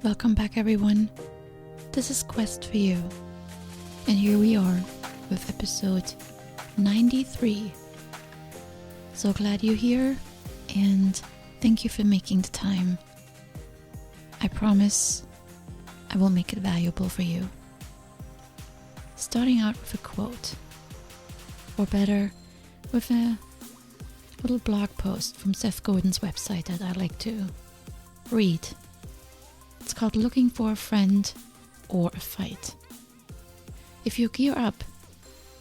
Welcome back, everyone. This is Quest for You, and here we are with episode 93. So glad you're here, and thank you for making the time. I promise I will make it valuable for you. Starting out with a quote, or better, with a little blog post from Seth Godin's website that I like to read. It's called Looking for a Friend or a Fight. If you gear up,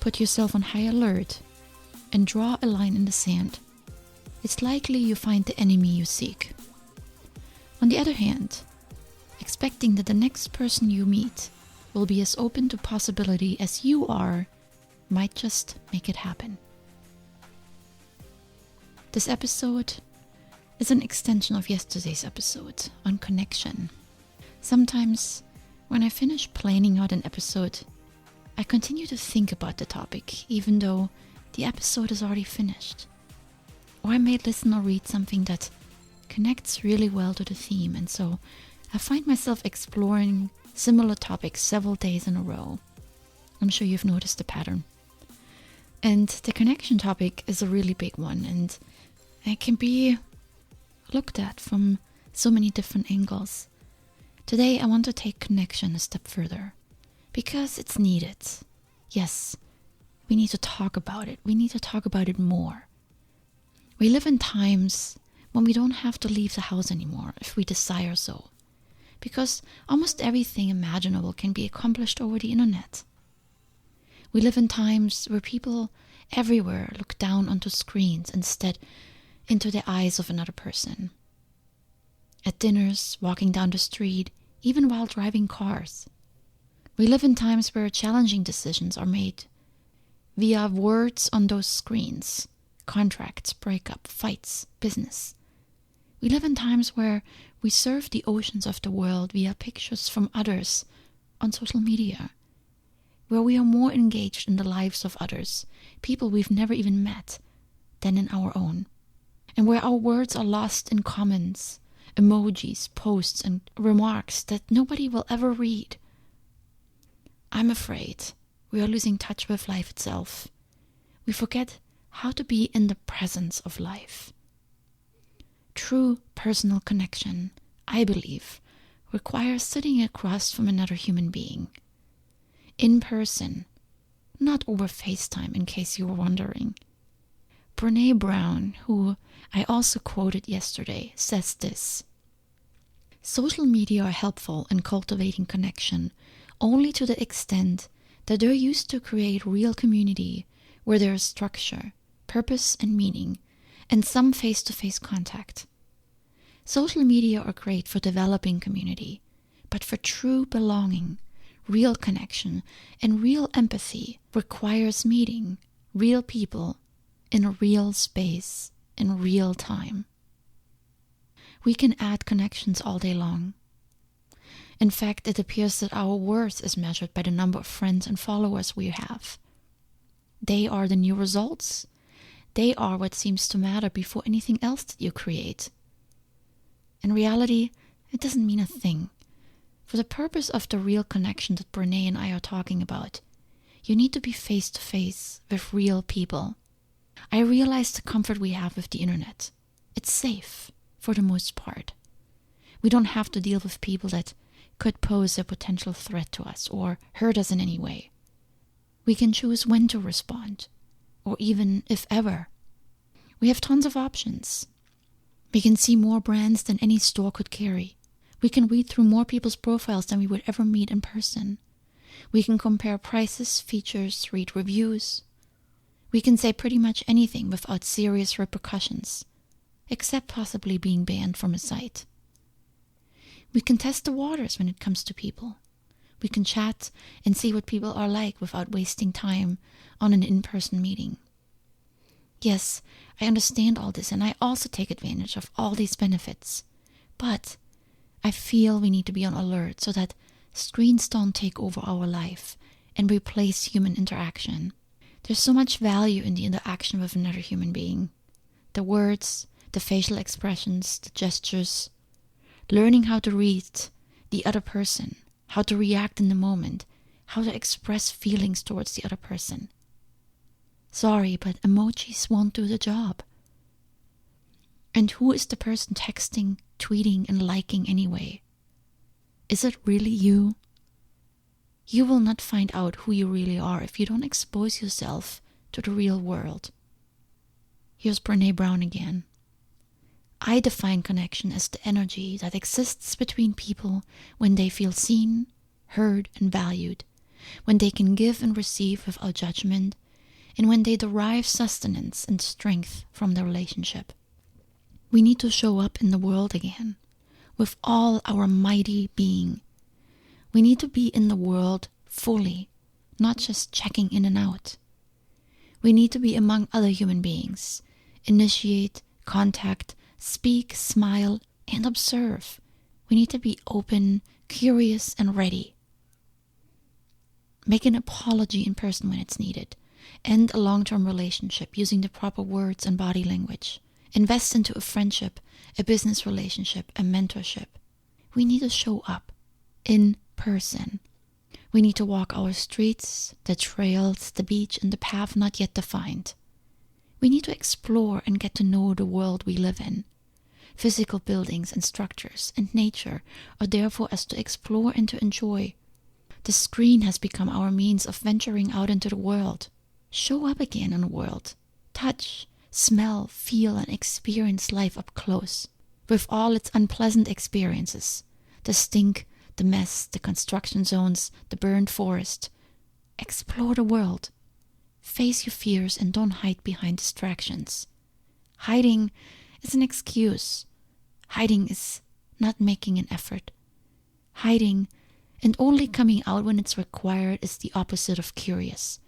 put yourself on high alert, and draw a line in the sand, it's likely you find the enemy you seek. On the other hand, expecting that the next person you meet will be as open to possibility as you are might just make it happen. This episode is an extension of yesterday's episode on connection. Sometimes, when I finish planning out an episode, I continue to think about the topic, even though the episode is already finished. Or I may listen or read something that connects really well to the theme, and so I find myself exploring similar topics several days in a row. I'm sure you've noticed the pattern. And the connection topic is a really big one, and it can be looked at from so many different angles. Today I want to take connection a step further, because it's needed. Yes, we need to talk about it. We need to talk about it more. We live in times when we don't have to leave the house anymore if we desire so, because almost everything imaginable can be accomplished over the internet. We live in times where people everywhere look down onto screens instead into the eyes of another person. At dinners, walking down the street, even while driving cars. We live in times where challenging decisions are made via words on those screens, contracts, breakup, fights, business. We live in times where we surf the oceans of the world via pictures from others on social media, where we are more engaged in the lives of others, people we've never even met, than in our own, and where our words are lost in comments, emojis, posts, and remarks that nobody will ever read. I'm afraid we are losing touch with life itself. We forget how to be in the presence of life. True personal connection, I believe, requires sitting across from another human being. In person, not over FaceTime, in case you were wondering. Brené Brown, who I also quoted yesterday, says this: social media are helpful in cultivating connection only to the extent that they're used to create real community where there is structure, purpose and meaning, and some face-to-face contact. Social media are great for developing community, but for true belonging, real connection, and real empathy requires meeting real people in a real space, in real time. We can add connections all day long. In fact, it appears that our worth is measured by the number of friends and followers we have. They are the new results. They are what seems to matter before anything else that you create. In reality, it doesn't mean a thing. For the purpose of the real connection that Brené and I are talking about, you need to be face to face with real people. I realize the comfort we have with the internet. It's safe, for the most part. We don't have to deal with people that could pose a potential threat to us or hurt us in any way. We can choose when to respond, or even if ever. We have tons of options. We can see more brands than any store could carry. We can read through more people's profiles than we would ever meet in person. We can compare prices, features, read reviews. We can say pretty much anything without serious repercussions, except possibly being banned from a site. We can test the waters when it comes to people. We can chat and see what people are like without wasting time on an in-person meeting. Yes, I understand all this, and I also take advantage of all these benefits. But I feel we need to be on alert so that screens don't take over our life and replace human interaction. There's so much value in the interaction with another human being. The words, the facial expressions, the gestures, learning how to read the other person, how to react in the moment, how to express feelings towards the other person. Sorry, but emojis won't do the job. And who is the person texting, tweeting, and liking anyway? Is it really you? You will not find out who you really are if you don't expose yourself to the real world. Here's Brené Brown again. I define connection as the energy that exists between people when they feel seen, heard, and valued, when they can give and receive without judgment, and when they derive sustenance and strength from the relationship. We need to show up in the world again, with all our mighty being. We need to be in the world fully, not just checking in and out. We need to be among other human beings, initiate, contact, speak, smile, and observe. We need to be open, curious, and ready. Make an apology in person when it's needed. End a long-term relationship using the proper words and body language. Invest into a friendship, a business relationship, a mentorship. We need to show up in person. We need to walk our streets, the trails, the beach, and the path not yet defined. We need to explore and get to know the world we live in. Physical buildings and structures and nature are there for us to explore and to enjoy. The screen has become our means of venturing out into the world. Show up again in the world. Touch, smell, feel, and experience life up close, with all its unpleasant experiences. The stink, the mess, the construction zones, the burned forest. Explore the world. Face your fears and don't hide behind distractions. Hiding is an excuse. Hiding is not making an effort. Hiding and only coming out when it's required is the opposite of curious.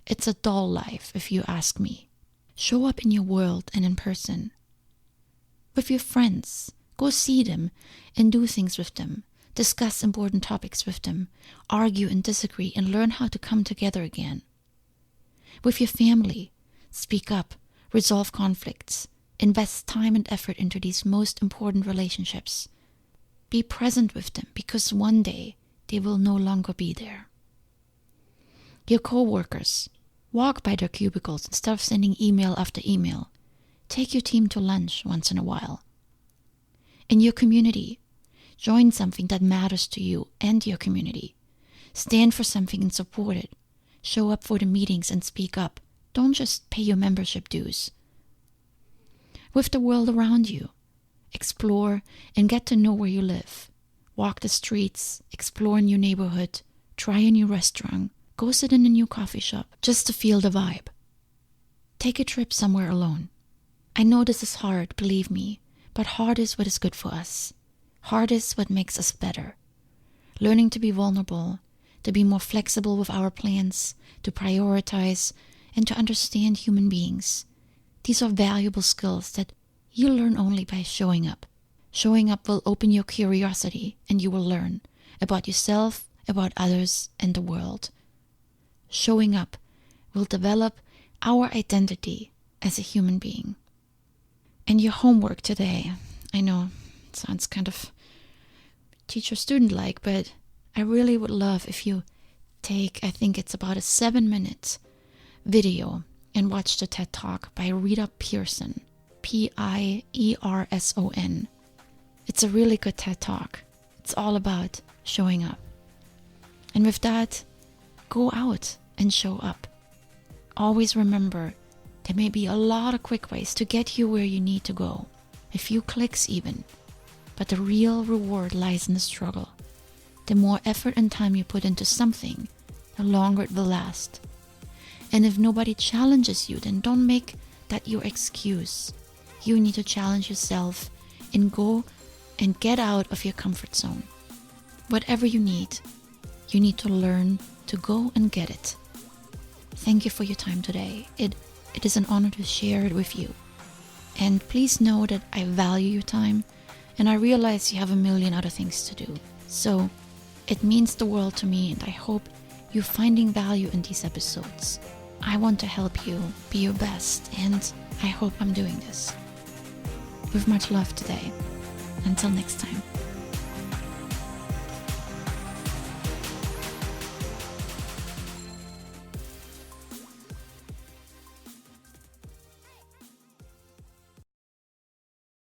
It's a dull life, if you ask me. Show up in your world and in person. With your friends, go see them and do things with them. Discuss important topics with them. Argue and disagree and learn how to come together again. With your family, speak up, resolve conflicts. Invest time and effort into these most important relationships. Be present with them because one day they will no longer be there. Your co-workers, walk by their cubicles instead of sending email after email. Take your team to lunch once in a while. In your community, join something that matters to you and your community. Stand for something and support it. Show up for the meetings and speak up. Don't just pay your membership dues. With the world around you, explore and get to know where you live. Walk the streets, explore a new neighborhood, try a new restaurant, go sit in a new coffee shop just to feel the vibe. Take a trip somewhere alone. I know this is hard, believe me, but hard is what is good for us. Hard is what makes us better. Learning to be vulnerable, to be more flexible with our plans, to prioritize, and to understand human beings. These are valuable skills that you learn only by showing up. Showing up will open your curiosity and you will learn about yourself, about others, and the world. Showing up will develop our identity as a human being. And your homework today, I know it sounds kind of teacher-student-like, but I really would love if you take, I think it's about a 7-minute video and watch the TED Talk by Rita Pierson, Pierson. It's a really good TED Talk. It's all about showing up. And with that, go out and show up. Always remember, there may be a lot of quick ways to get you where you need to go. A few clicks even. But the real reward lies in the struggle. The more effort and time you put into something, the longer it will last. And if nobody challenges you, then don't make that your excuse. You need to challenge yourself and go and get out of your comfort zone. Whatever you need to learn to go and get it. Thank you for your time today. It is an honor to share it with you. And please know that I value your time and I realize you have a million other things to do. So it means the world to me and I hope you're finding value in these episodes. I want to help you be your best and I hope I'm doing this. With much love today. Until next time.